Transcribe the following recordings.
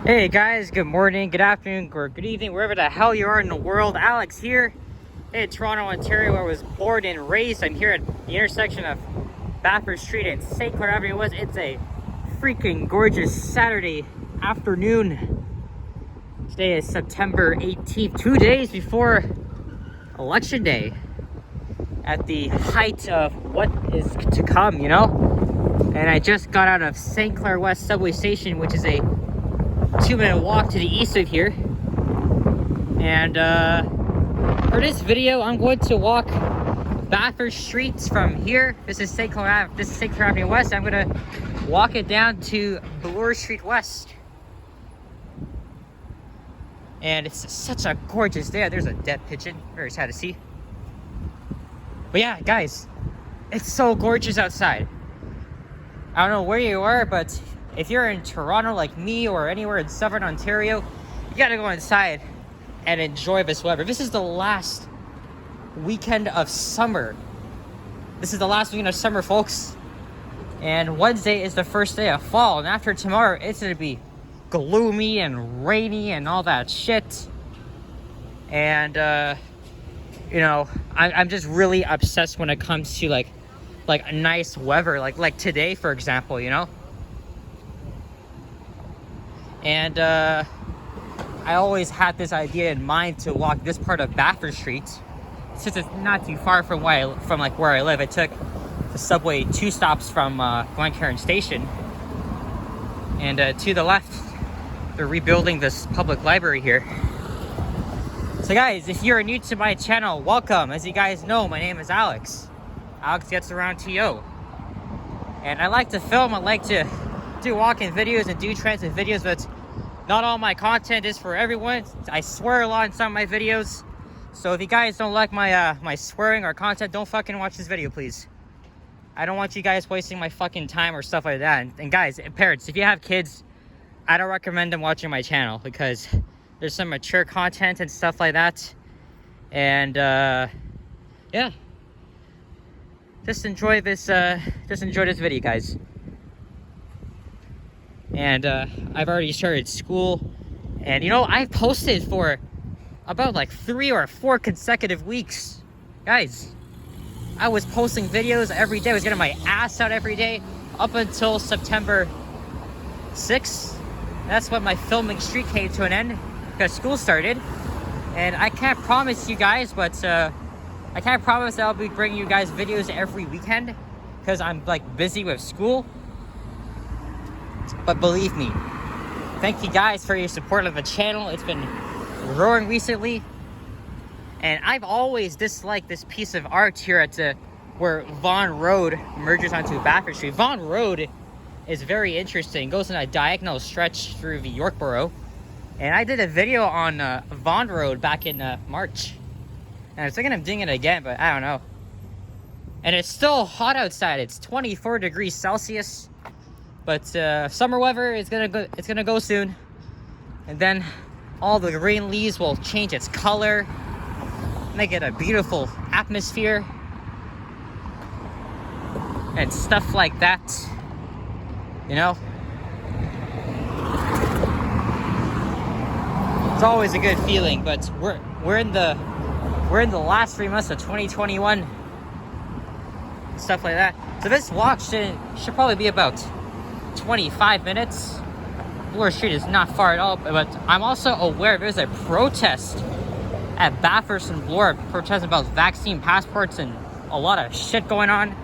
Hey guys, good morning, good afternoon, or good evening, wherever the hell you are in the world. Alex here in Toronto, Ontario, where I was born and raised. I'm here at the intersection of Bathurst Street and St. Clair Avenue. It's a freaking gorgeous Saturday afternoon. Today is September 18th, 2 days before Election Day. At the height of what is to come, you know? And I just got out of St. Clair West subway station, which is a 2-minute walk to the east of here. And for this video, I'm going to walk Bathurst streets from here. This is St. Clair Avenue West. I'm gonna walk it down to Bloor Street West. And it's such a gorgeous day. There's a dead pigeon. Very sad to see. But yeah, guys, it's so gorgeous outside. I don't know where you are, but if you're in Toronto like me or anywhere in southern Ontario, you gotta go inside and enjoy this weather. This is the last weekend of summer. This is the last weekend of summer, folks. And Wednesday is the first day of fall. And after tomorrow, it's gonna be gloomy and rainy and all that shit. And, you know, I'm just really obsessed when it comes to like nice weather, like today, for example, you know? And I always had this idea in mind to walk this part of Bathurst Street, since it's not too far from where I live. I took the subway 2 stops from Glencairn Station, and to the left, they're rebuilding this public library here. So guys, if you're new to my channel, welcome. As you guys know, my name is Alex. Alex Gets Around TO. And I like to film, I like to do walk-in videos and do transit videos, but not all my content is for everyone. I swear a lot in some of my videos. So if you guys don't like my my swearing or content, don't fucking watch this video, please. I don't want you guys wasting my fucking time or stuff like that. And guys, parents, if you have kids, I don't recommend them watching my channel because there's some mature content and stuff like that. And yeah, just enjoy this video, guys. And I've already started school, and you know, I've posted for about like 3 or 4 consecutive weeks. Guys, I was posting videos every day. I was getting my ass out every day up until September 6th. That's when my filming streak came to an end because school started. And I can't promise you guys, but I can't promise that I'll be bringing you guys videos every weekend because I'm like busy with school. But believe me, thank you guys for your support of the channel. It's been growing recently. And I've always disliked this piece of art here at where Vaughan Road merges onto Bathurst Street. Vaughan Road is very interesting. It goes in a diagonal stretch through the York Borough. And I did a video on Vaughan Road back in March. And I was thinking of doing it again, but I don't know. And it's still hot outside. It's 24 degrees Celsius. But summer weather is gonna go soon. And then all the green leaves will change its color. Make it a beautiful atmosphere. And stuff like that. You know? It's always a good feeling, but we're in the last 3 months of 2021. Stuff like that. So this walk should probably be about 25 minutes. Bloor Street is not far at all, but I'm also aware there's a protest at Bathurst and Bloor, protesting about vaccine passports and a lot of shit going on.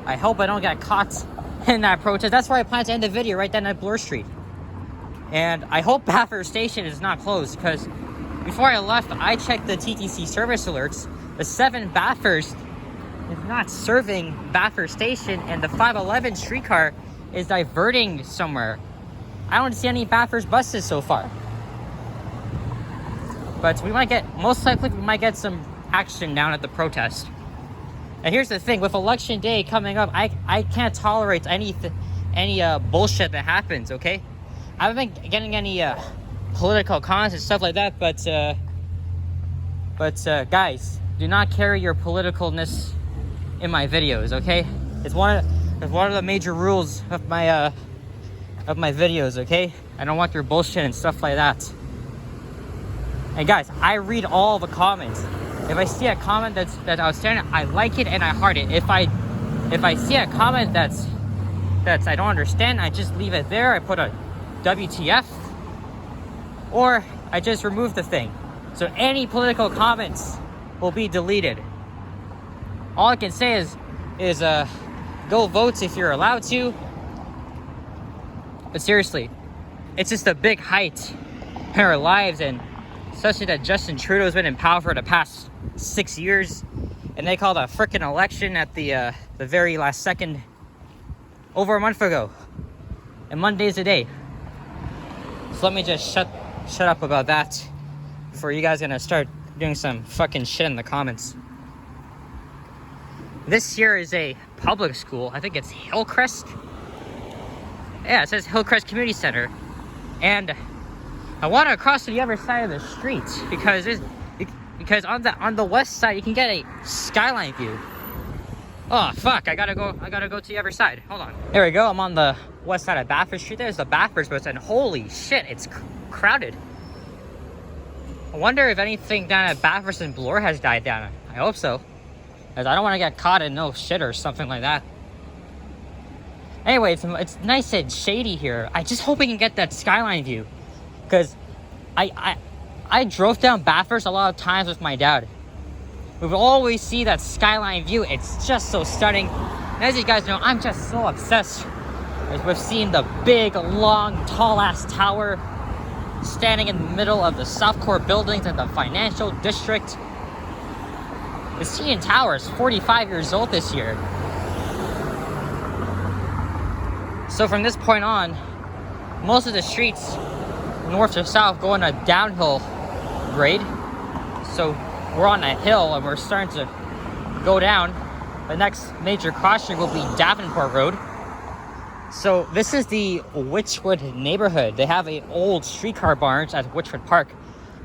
I hope I don't get caught in that protest. That's where I plan to end the video, right then at Bloor Street. And I hope Bathurst Station is not closed, because before I left, I checked the TTC service alerts. The 7 Bathurst is not serving Bathurst Station, and the 511 streetcar is diverting somewhere. I don't see any Bathurst buses so far. But most likely we might get some action down at the protest. And here's the thing, with Election Day coming up, I can't tolerate any bullshit that happens, okay? I haven't been getting any political comments and stuff like that, but guys, do not carry your politicalness in my videos, okay? It's one of the major rules of my videos, okay? I don't want your bullshit and stuff like that. And guys, I read all the comments. If I see a comment that's outstanding, I like it and I heart it. If I see a comment that's I don't understand, I just leave it there. I put a WTF, or I just remove the thing. So any political comments will be deleted. All I can say is go vote if you're allowed to. But seriously, it's just a big height in our lives, and especially that Justin Trudeau's been in power for the past 6 years, and they called a freaking election at the very last second over a month ago, and Monday's the day. So let me just shut up about that before you guys gonna start doing some fucking shit in the comments. This here is a public school. I think it's Hillcrest. Yeah, it says Hillcrest Community Center, and I want to cross to the other side of the street because on the west side you can get a skyline view. Oh fuck! I gotta go to the other side. Hold on. There we go. I'm on the west side of Bathurst Street. There's the Bathurst bus, and holy shit, it's crowded. I wonder if anything down at Bathurst and Bloor has died down. I hope so, because I don't want to get caught in no shit or something like that. Anyway, it's nice and shady here. I just hope we can get that skyline view, because I drove down Bathurst a lot of times with my dad. We would always see that skyline view. It's just so stunning. And as you guys know, I'm just so obsessed with seeing the big, long, tall-ass tower standing in the middle of the South Core buildings in the financial district. The CN Tower is 45 years old this year. So from this point on, most of the streets, north to south, go on a downhill grade. So we're on a hill and we're starting to go down. The next major cross street will be Davenport Road. So this is the Witchwood neighborhood. They have a old streetcar barns at Witchwood Park,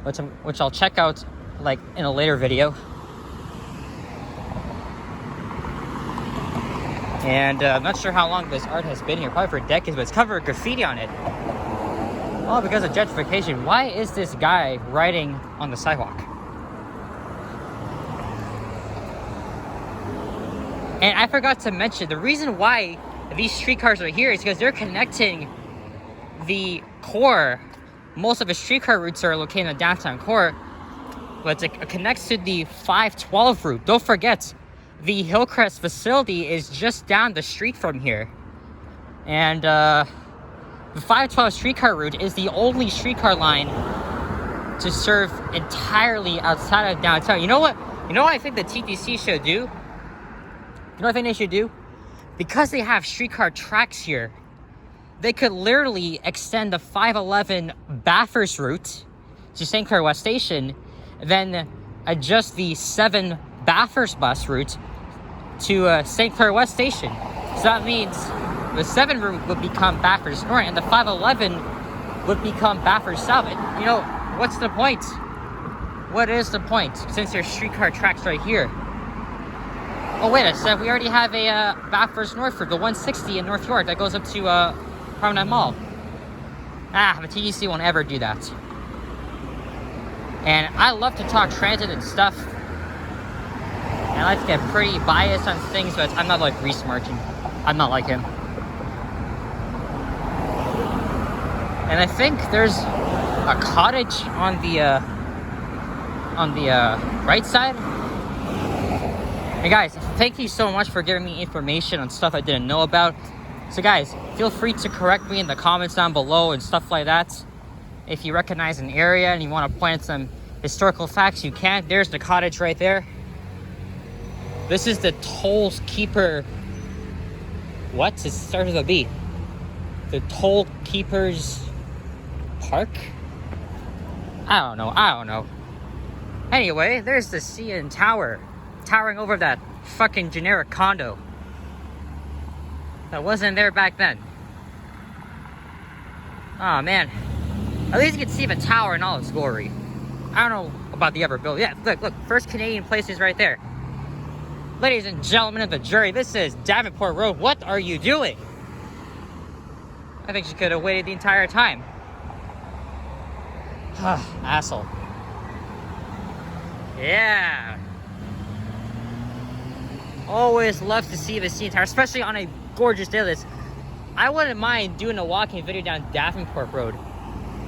which I'll check out like in a later video. And I'm not sure how long this art has been here, probably for decades, but it's covered with graffiti on it. Oh, because of gentrification. Why is this guy riding on the sidewalk? And I forgot to mention, the reason why these streetcars are here is because they're connecting the core. Most of the streetcar routes are located in the downtown core, but it connects to the 512 route. Don't forget, the Hillcrest facility is just down the street from here. And the 512 streetcar route is the only streetcar line to serve entirely outside of downtown. You know what? You know what I think the TTC should do? You know what I think they should do? Because they have streetcar tracks here, they could literally extend the 511 Bathurst route to St. Clair West Station, then adjust the 7 Bathurst bus route to St. Clair West Station. So that means the 7 route would become Bathurst North, and the 511 would become Bathurst South. And, you know, what's the point? What is the point, since there's streetcar tracks right here? Oh, wait a sec, we already have a Bathurst North route, the 160 in North York that goes up to Promenade Mall. The TDC won't ever do that. And I love to talk transit and stuff. And I like to get pretty biased on things, but I'm not like Reese Martin. I'm not like him. And I think there's a cottage on the right side. Hey guys, thank you so much for giving me information on stuff I didn't know about. So guys, feel free to correct me in the comments down below and stuff like that. If you recognize an area and you want to point at some historical facts, you can. There's the cottage right there. This is the Toll Keeper. What? It starts with a B. The Toll Keepers Park? I don't know. Anyway, there's the CN Tower, towering over that fucking generic condo that wasn't there back then. Oh man, at least you can see the tower in all its glory. I don't know about the other building. Yeah, look, First Canadian Place is right there. Ladies and gentlemen of the jury, this is Davenport Road. What are you doing? I think she could have waited the entire time. Asshole. Yeah. Always love to see the scene tower, especially on a gorgeous day like this. I wouldn't mind doing a walking video down Davenport Road.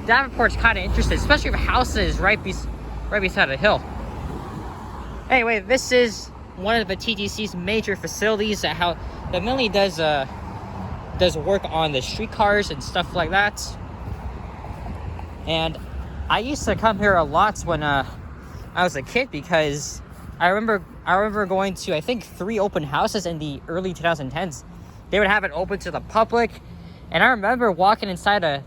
Davenport's kind of interesting, especially if a house is right beside a hill. Anyway, this is one of the TTC's major facilities that mainly does work on the streetcars and stuff like that. And I used to come here a lot when I was a kid, because I remember going to, I think, 3 open houses in the early 2010s. They would have it open to the public, and I remember walking inside the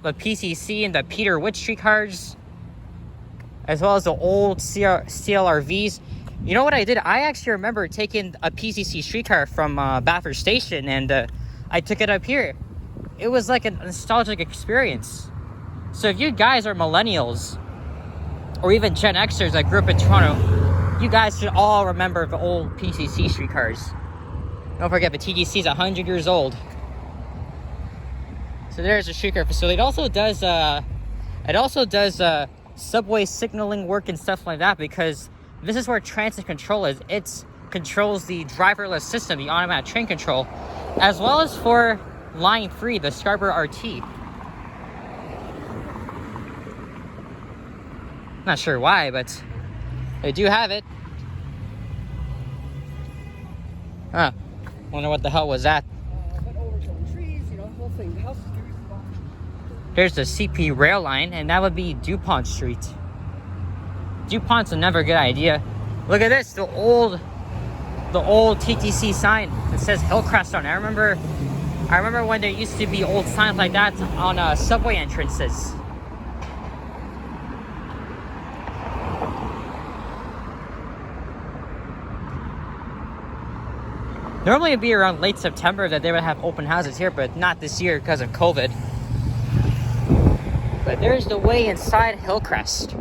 PCC and the Peter Witt streetcars, as well as the old CLRVs. You know what I did? I actually remember taking a PCC streetcar from Bathurst Station, and I took it up here. It was like a nostalgic experience. So if you guys are millennials, or even Gen Xers that grew up in Toronto, you guys should all remember the old PCC streetcars. Don't forget, the TTC is 100 years old. So there's a streetcar facility. It also does subway signaling work and stuff like that, because this is where transit control is. It controls the driverless system, the automatic train control, as well as for Line 3, the Scarborough RT. Not sure why, but they do have it. Huh. Wonder what the hell was that? Went over some trees, you know, the whole thing. The house is beautiful. There's the CP rail line, and that would be DuPont Street. DuPont's a never good idea. Look at this, the old TTC sign that says Hillcrest on it. I remember when there used to be old signs like that on subway entrances. Normally it'd be around late September that they would have open houses here, but not this year because of COVID. But there's the way inside Hillcrest.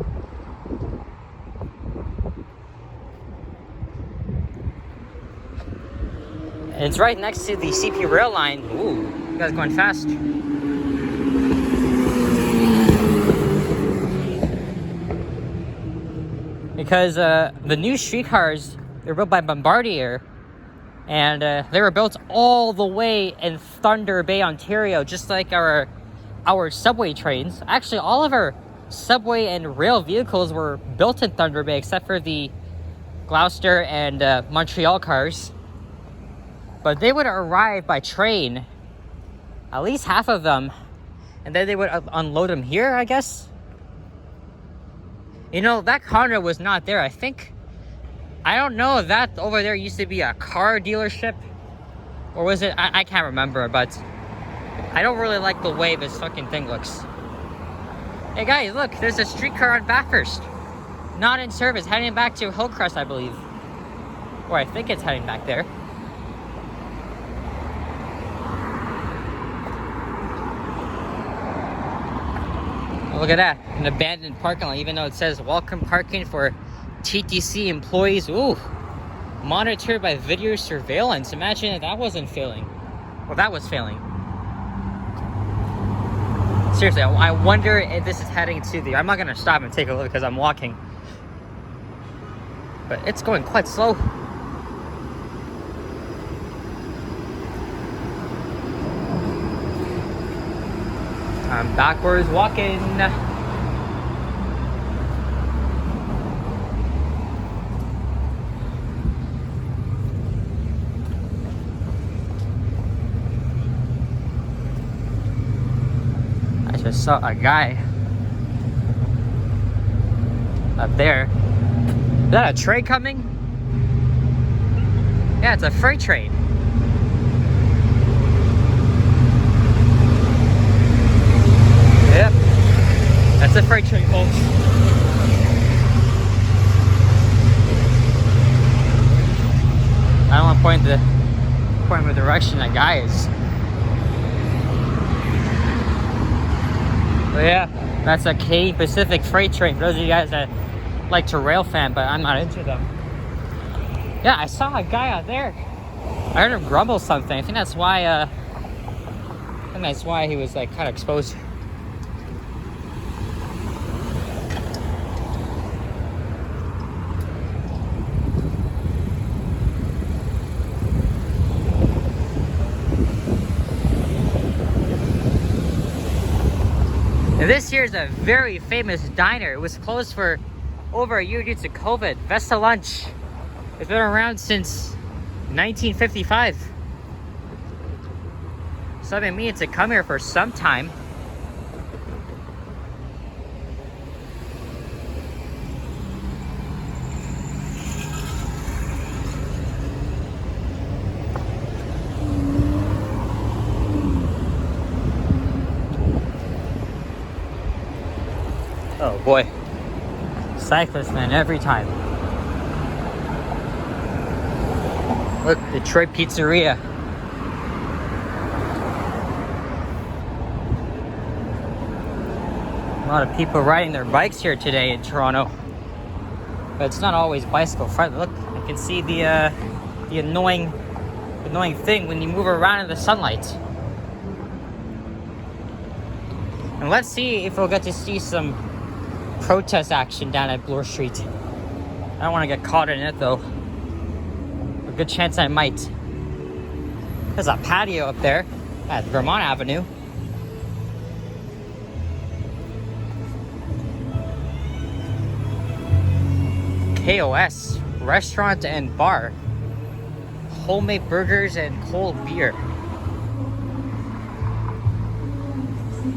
And it's right next to the CP rail line. Ooh, you guys going fast. Because the new streetcars, they're built by Bombardier. And they were built all the way in Thunder Bay, Ontario, just like our subway trains. Actually, all of our subway and rail vehicles were built in Thunder Bay, except for the Gloucester and Montreal cars. But they would arrive by train, at least half of them, and then they would unload them here, I guess. You know, that condo was not there. I don't know if that over there used to be a car dealership, or was it? I can't remember, but I don't really like the way this fucking thing looks. Hey guys, look, there's a streetcar on Bathurst. Not in service, heading back to Hillcrest, I believe. Or I think it's heading back there. Look at that, an abandoned parking lot, even though it says welcome parking for TTC employees. Ooh, monitored by video surveillance. Imagine if that wasn't failing. Well, that was failing. Seriously, I wonder if this is heading to the... I'm not going to stop and take a look because I'm walking. But it's going quite slow. I'm backwards walking. I just saw a guy up there. Is that a train coming? Yeah, it's a freight train. Yep, that's a freight train, folks. I don't want to point in the direction that guy is. But yeah, that's a Canadian Pacific freight train. For those of you guys that like to rail fan, but I'm not into them. Yeah, I saw a guy out there. I heard him grumble something. I think that's why he was like kind of exposed. And this here is a very famous diner. It was closed for over a year due to COVID. Vesta Lunch. It's been around since 1955. So I've been meaning to come here for some time. Oh boy. Cyclist man every time. Look, Detroit Pizzeria. A lot of people riding their bikes here today in Toronto. But it's not always bicycle friendly. Look, I can see the annoying thing when you move around in the sunlight. And let's see if we'll get to see some protest action down at Bloor Street. I don't want to get caught in it though. A good chance I might. There's a patio up there at Vermont Avenue. KOS Restaurant and Bar. Homemade burgers and cold beer.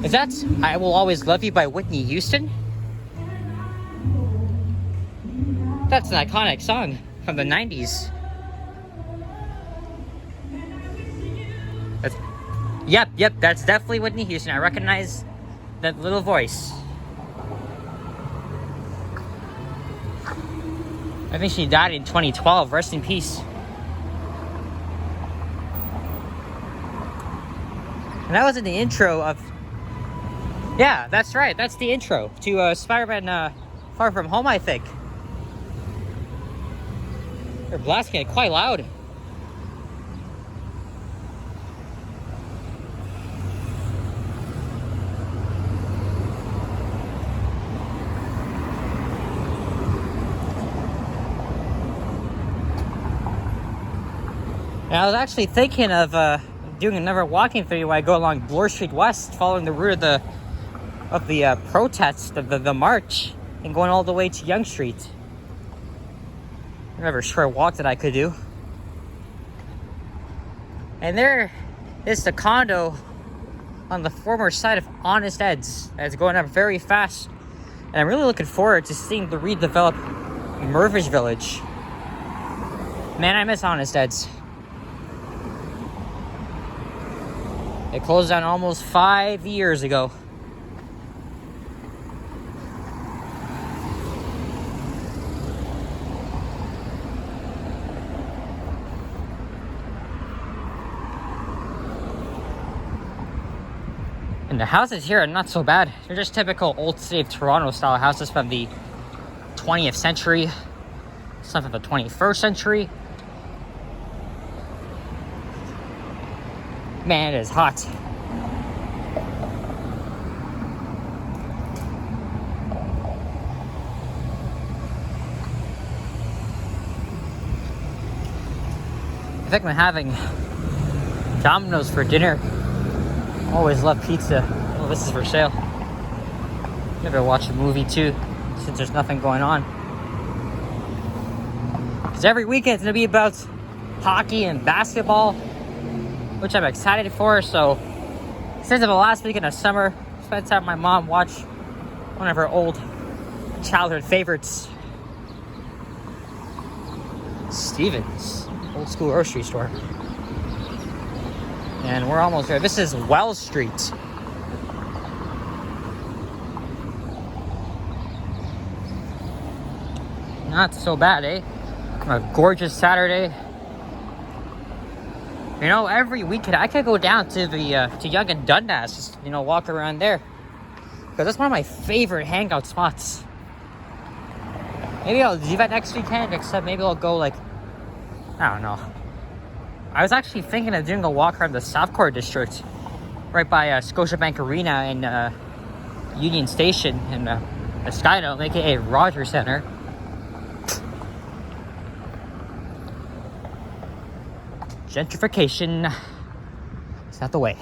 Is that I Will Always Love You by Whitney Houston? That's an iconic song from the 90s. Yep, that's definitely Whitney Houston. I recognize that little voice. I think she died in 2012. Rest in peace. And that was in the intro of... Yeah, that's right. That's the intro to Spider-Man Far From Home, I think. They're blasting it quite loud. And I was actually thinking of doing another walking video where I go along Bloor Street West, following the route of the protest, of the march, and going all the way to Yonge Street. Another short walk that I could do. And there is the condo on the former site of Honest Ed's that's going up very fast. And I'm really looking forward to seeing the redeveloped Mirvish Village. Man, I miss Honest Ed's. It closed down almost 5 years ago. And the houses here are not so bad. They're just typical old city of Toronto style houses from the 20th century, some from the 21st century. Man, it is hot. I think I'm having Domino's for dinner. Always love pizza. Oh, this is for sale. Maybe I'll watch a movie too, since there's nothing going on. Because every weekend it's gonna be about hockey and basketball, which I'm excited for. So since the last weekend of summer, spent time with my mom, watch one of her old childhood favorites, Stevens, old school grocery store. And we're almost there. This is Wells Street. Not so bad, eh? A gorgeous Saturday. You know, every weekend I could go down to the to Yonge and Dundas, just, you know, walk around there, because that's one of my favorite hangout spots. Maybe I'll do that next weekend, except maybe I'll go like, I don't know. I was actually thinking of doing a walk around the Southcore district, right by Scotiabank Arena and Union Station and the Skydome, aka Rogers Center. Gentrification is not the way.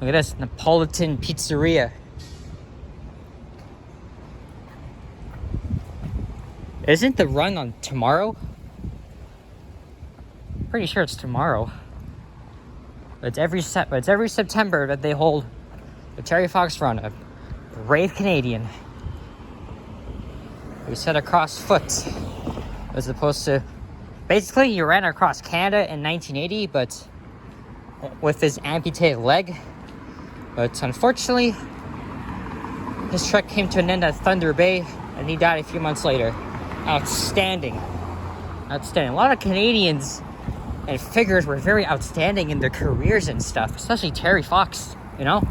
Look at this, Napolitan Pizzeria. Isn't the run on tomorrow? Pretty sure it's tomorrow. But it's every September that they hold the Terry Fox Run, a brave Canadian who set across foot as opposed to... Basically, he ran across Canada in 1980, but with his amputated leg. But unfortunately, his trek came to an end at Thunder Bay, and he died a few months later. Outstanding. Outstanding. A lot of Canadians and figures were very outstanding in their careers and stuff, especially Terry Fox, you know?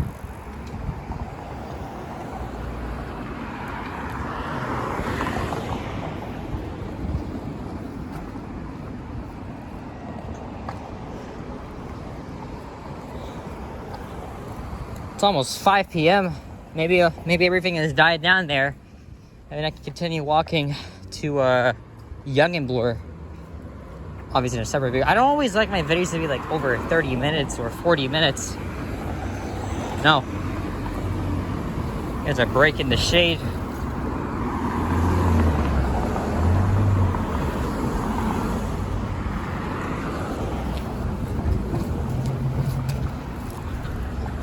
It's almost 5 p.m. Maybe everything has died down there, and then I can continue walking to Yonge and Bloor. Obviously in a separate video. I don't always like my videos to be like over 30 minutes or 40 minutes. No. There's a break in the shade.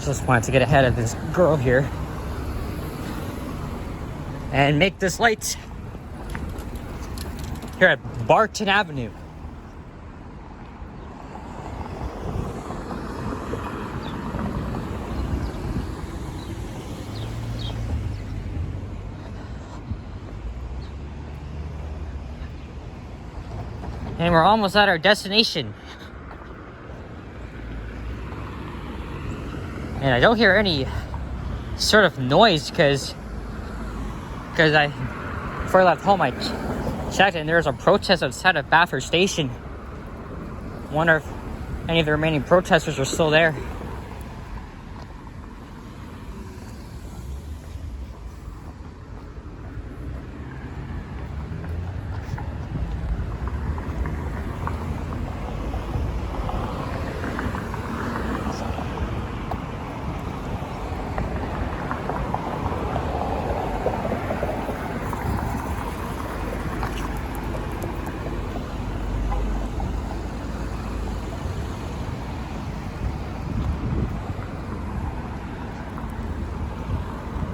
Just wanted to get ahead of this girl here and make this late here at Barton Avenue. And we're almost at our destination. And I don't hear any sort of noise because before I left home I checked and there's a protest outside of Bathurst Station. Wonder if any of the remaining protesters are still there.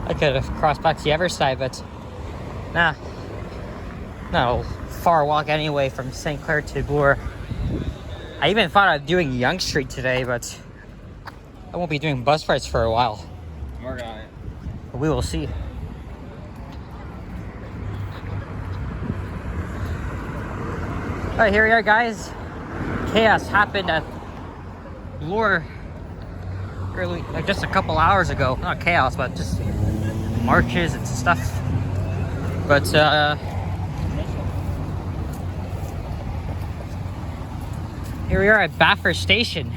I could have crossed back to the other side, but nah. No, far walk anyway from St. Clair to Bloor. I even thought of doing Yonge Street today, but I won't be doing bus rides for a while. Working on it. But we will see. Alright, here we are, guys. Chaos happened at Bloor early, like just a couple hours ago. Not chaos, but just marches and stuff. But here we are at Bathurst Station,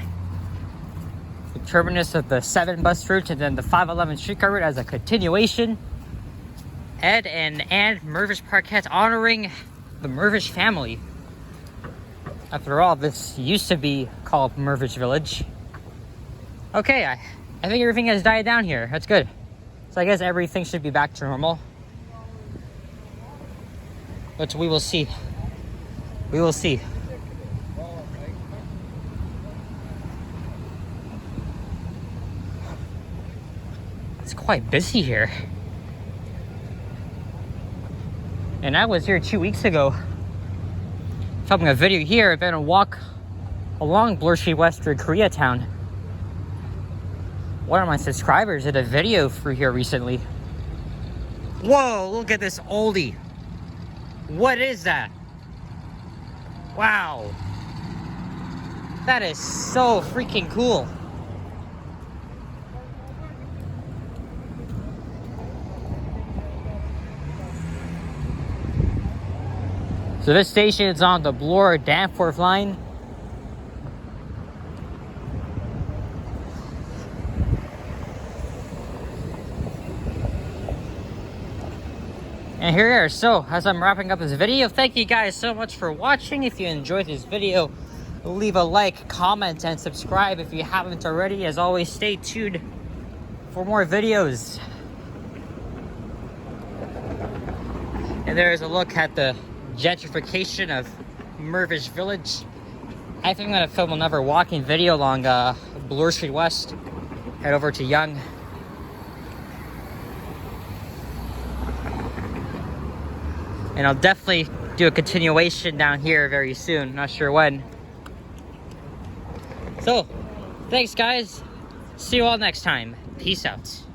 the terminus of the 7 bus route, and then the 511 streetcar route as a continuation. Ed and Anne Mervish Parquet honoring the Mervish family. After all, this used to be called Mervish Village. Okay, I think everything has died down here. That's good. So I guess everything should be back to normal. But we will see. We will see. It's quite busy here. And I was here 2 weeks ago filming a video here. I've been a walk along Bloor Street West through Koreatown. One of my subscribers did a video through here recently. Whoa, look at this oldie. What is that? Wow. That is so freaking cool. So this station is on the Bloor Danforth line. And here we are. So as I'm wrapping up this video, thank you guys so much for watching. If you enjoyed this video, leave a like, comment, and subscribe if you haven't already. As always, stay tuned for more videos. And there's a look at the gentrification of Mirvish Village. I think I'm gonna film another walking video along Bloor Street West. Head over to Yonge. And I'll definitely do a continuation down here very soon. Not sure when. So, thanks guys. See you all next time. Peace out.